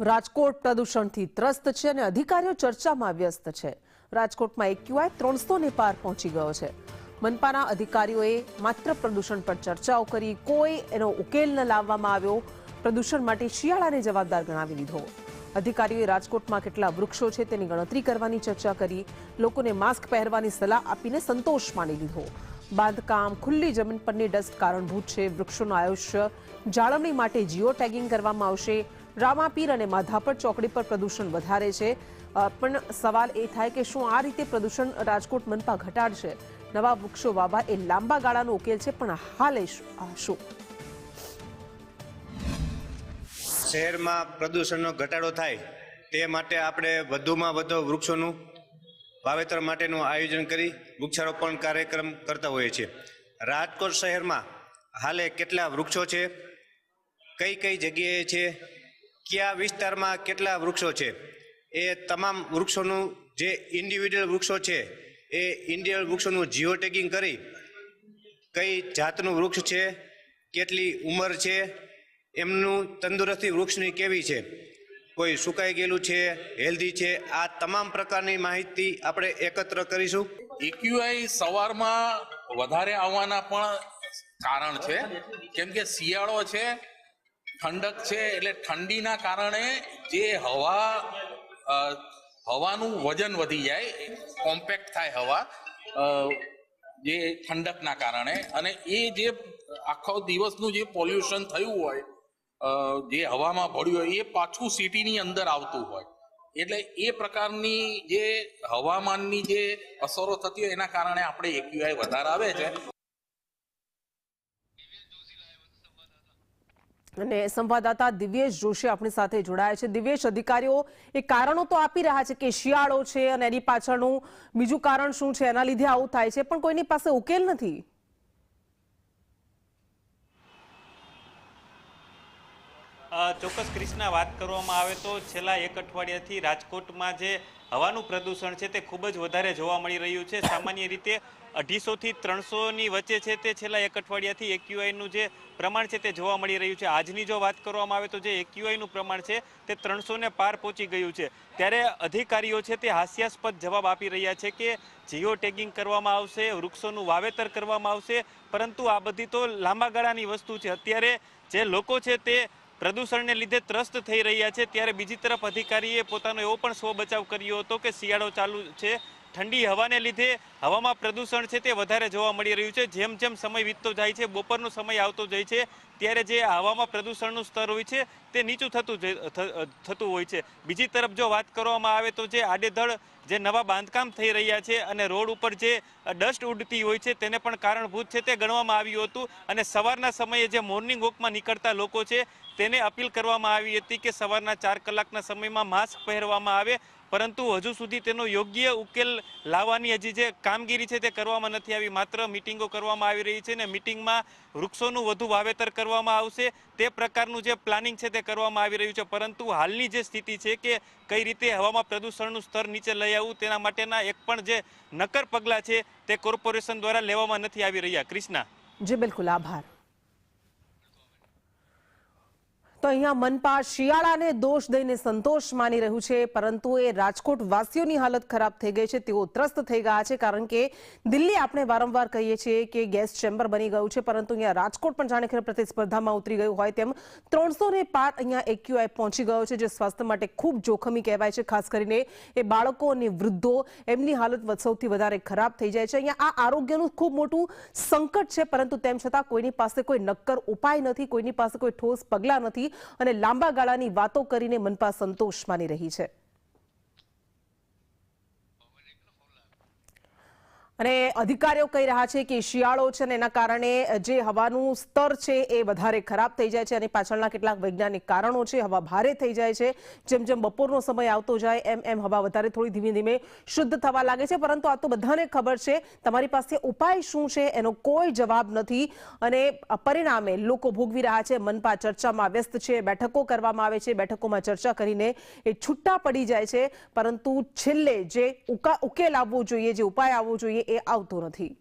રાજકોટ પ્રદૂષણથી ત્રસ્ત છે અને અધિકારીઓ ચર્ચામાં વ્યસ્ત છે। રાજકોટમાં એક્યુઆઈ 300 ને પાર પહોંચી ગયો છે। મનપાના અધિકારીઓએ માત્ર પ્રદૂષણ પર ચર્ચાઓ કરી, કોઈ એનો ઉકેલ ન લાવવામાં આવ્યો। પ્રદૂષણ માટે શિયાળાને જવાબદાર ગણાવી લીધો। અધિકારીઓએ રાજકોટમાં કેટલા વૃક્ષો છે તેની ગણતરી કરવાની ચર્ચા કરી, લોકોને માસ્ક પહેરવાની સલાહ આપીને સંતોષ માની લીધો। બાંધકામ, ખુલ્લી જમીન પરની ડસ્ટ કારણભૂત છે। વૃક્ષોનું આયુષ્ય જાળવણી માટે જીઓ ટેગિંગ કરવામાં આવશે। રામાપીર અને માધાપર ચોકડી પર પ્રદૂષણ વધારે છે, પણ સવાલ એ થાય કે શું આ રીતે પ્રદૂષણ રાજકોટ મનપા ઘટાડશે? નવા વૃક્ષો વાવવા એ લાંબા ગાળાનો ઉકેલ છે, પણ હાલે શું? શહેરમાં પ્રદૂષણનો ઘટાડો થાય તે માટે આપણે વધુમાં વધુ વૃક્ષોનું વાવેતર માટેનું આયોજન કરી વૃક્ષારોપણ કાર્યક્રમ કરતા હોઈએ છીએ। રાજકોટ શહેરમાં હાલે કેટલા વૃક્ષો છે, કઈ કઈ જગ્યાએ છે, કયા વિસ્તારમાં કેટલા વૃક્ષો છે, એ તમામ વૃક્ષોનું જે ઇન્ડિવિડ્યુઅલ વૃક્ષો છે એ ઇન્ડિવિડ્યુઅલ વૃક્ષોનું જીઓ ટેગિંગ કરી કઈ જાતનું વૃક્ષ છે, કેટલી ઉંમર છે, એમનું તંદુરસ્તી વૃક્ષની કેવી છે, કોઈ સુકાઈ ગયેલું છે, હેલ્ધી છે, આ તમામ પ્રકારની માહિતી આપણે એકત્ર કરીશું। એક્યુઆઈ સવારમાં વધારે આવવાના પણ કારણ છે, કેમ કે શિયાળો છે, ઠંડક છે, એટલે ઠંડીના કારણે જે હવાનું વજન વધી જાય, કોમ્પેક્ટ થાય હવા જે ઠંડકના કારણે, અને એ જે આખો દિવસનું જે પોલ્યુશન થયું હોય, જે હવામાં ભળ્યું હોય, એ પાછું સિટીની અંદર આવતું હોય, એટલે એ પ્રકારની જે હવામાનની જે અસરો થતી હોય એના કારણે આપણે એક્યુઆઈ વધારે આવે છે। અને સંવાદદાતા દિવ્યેશ જોશી આપણી સાથે જોડાયા છે। દિવ્યેશ, અધિકારીઓ એ કારણો તો આપી રહ્યા છે કે શિયાળો છે અને એની પાછળનું બીજું કારણ શું છે, એના લીધે આવું થાય છે, પણ કોઈની પાસે ઉકેલ નથી। ચોક્કસ ક્રિષ્ના, વાત કરવામાં આવે તો છેલ્લા એક અઠવાડિયાથી રાજકોટમાં જે હવાનું પ્રદૂષણ છે તે ખૂબ જ વધારે જોવા મળી રહ્યું છે। સામાન્ય રીતે 250 થી 300ની વચ્ચે છે તે છેલ્લા એક અઠવાડિયાથી એક્યુઆઈનું જે પ્રમાણ છે તે જોવા મળી રહ્યું છે। આજની જો વાત કરવામાં આવે તો જે એક્યુઆઈનું પ્રમાણ છે તે 300 ને પાર પહોંચી ગયું છે, ત્યારે અધિકારીઓ છે તે હાસ્યાસ્પદ જવાબ આપી રહ્યા છે કે જીઓ ટેગિંગ કરવામાં આવશે, વૃક્ષોનું વાવેતર કરવામાં આવશે, પરંતુ આ બધી તો લાંબા ગાળાની વસ્તુ છે। અત્યારે જે લોકો છે તે પ્રદૂષણને લીધે ત્રસ્ત થઈ રહ્યા છે, ત્યારે બીજી તરફ અધિકારીએ પોતાનો એવો પણ સ્વ બચાવ કર્યો હતો કે શિયાળો ચાલુ છે, ઠંડી હવાને લીધે હવામાં પ્રદૂષણ છે તે વધારે જોવા મળી રહ્યું છે। જેમ જેમ સમય વીતતો જાય છે, બપોરનો સમય આવતો જાય છે, ત્યારે જે હવામાં પ્રદૂષણનું સ્તર હોય છે તે નીચું થતું હોય છે। બીજી તરફ જો વાત કરવામાં આવે તો જે આડેધડ જે નવા બાંધકામ થઈ રહ્યા છે અને રોડ ઉપર જે ડસ્ટ ઉડતી હોય છે તેને પણ કારણભૂત છે તે ગણવામાં આવ્યું હતું, અને સવારના સમયે જે મોર્નિંગ વોકમાં નીકળતા લોકો છે તેને અપીલ કરવામાં આવી હતી કે સવારના 4 કલાકના સમયમાં માસ્ક પહેરવામાં આવે, પરંતુ હજુ સુધી તેનો યોગ્ય ઉકેલ લાવવાની હજી જે કામગીરી છે તે કરવામાં નથી આવી। માત્ર મિટિંગો કરવામાં આવી રહી છે ને મિટિંગમાં વૃક્ષોનું વધુ વાવેતર કરવામાં આવશે તે પ્રકારનું જે પ્લાનિંગ છે તે કરવામાં આવી રહ્યું છે, પરંતુ હાલની જે સ્થિતિ છે કે કઈ રીતે હવામાં પ્રદૂષણનું સ્તર નીચે લઈ આવવું તેના માટેના એક પણ જે નક્કર પગલાં છે તે કોર્પોરેશન દ્વારા લેવામાં નથી આવી રહ્યા। ક્રિષ્ના જી બિલકુલ, આભાર। તો અહીંયા મનપા શિયાળાને દોષ દઈને સંતોષ માની રહ્યું છે, પરંતુ એ રાજકોટ વાસીઓની હાલત ખરાબ થઈ ગઈ છે, તેઓ ત્રસ્ત થઈ ગયા છે, કારણ કે દિલ્હી આપણે વારંવાર કહીએ છીએ કે ગેસ ચેમ્બર બની ગયું છે, પરંતુ અહીંયા રાજકોટ પણ જાણે કે પ્રતિસ્પર્ધામાં ઉતરી ગયું હોય તેમ 300 ને પાર અહીંયા એક્યુઆઈ પહોંચી ગયો છે, જે સ્વાસ્થ્ય માટે ખૂબ જોખમી કહેવાય છે। ખાસ કરીને એ બાળકો અને વૃદ્ધો, એમની હાલત સૌથી વધારે ખરાબ થઈ જાય છે। અહીંયા આ આરોગ્યનું ખૂબ મોટું સંકટ છે, પરંતુ તેમ છતાં કોઈની પાસે કોઈ નક્કર ઉપાય નથી, કોઈની પાસે કોઈ ઠોસ પગલાં નથી, અને લાંબા ગાળાની વાતો કરીને મનપા સંતોષ માની રહી છે। અને અધિકારીઓ કહી રહ્યા છે કે શિયાળો છે અને એના કારણે જે હવાનું સ્તર છે એ વધારે ખરાબ થઈ જાય છે, અને પાછળના કેટલાક વૈજ્ઞાનિક કારણો છે। હવા ભારે થઈ જાય છે, જેમ જેમ બપોરનો સમય આવતો જાય એમ એમ હવા વધારે થોડી ધીમે ધીમે શુદ્ધ થવા લાગે છે, પરંતુ આ તો બધાને ખબર છે। તમારી પાસે ઉપાય શું છે એનો કોઈ જવાબ નથી, અને પરિણામે લોકો ભોગવી રહ્યા છે। મનપા ચર્ચામાં વ્યસ્ત છે, બેઠકો કરવામાં આવે છે, બેઠકોમાં ચર્ચા કરીને એ છૂટા પડી જાય છે, પરંતુ છેલ્લે જે ઉકેલ આવવો જોઈએ, જે ઉપાય આવવો જોઈએ એ આવતો નથી।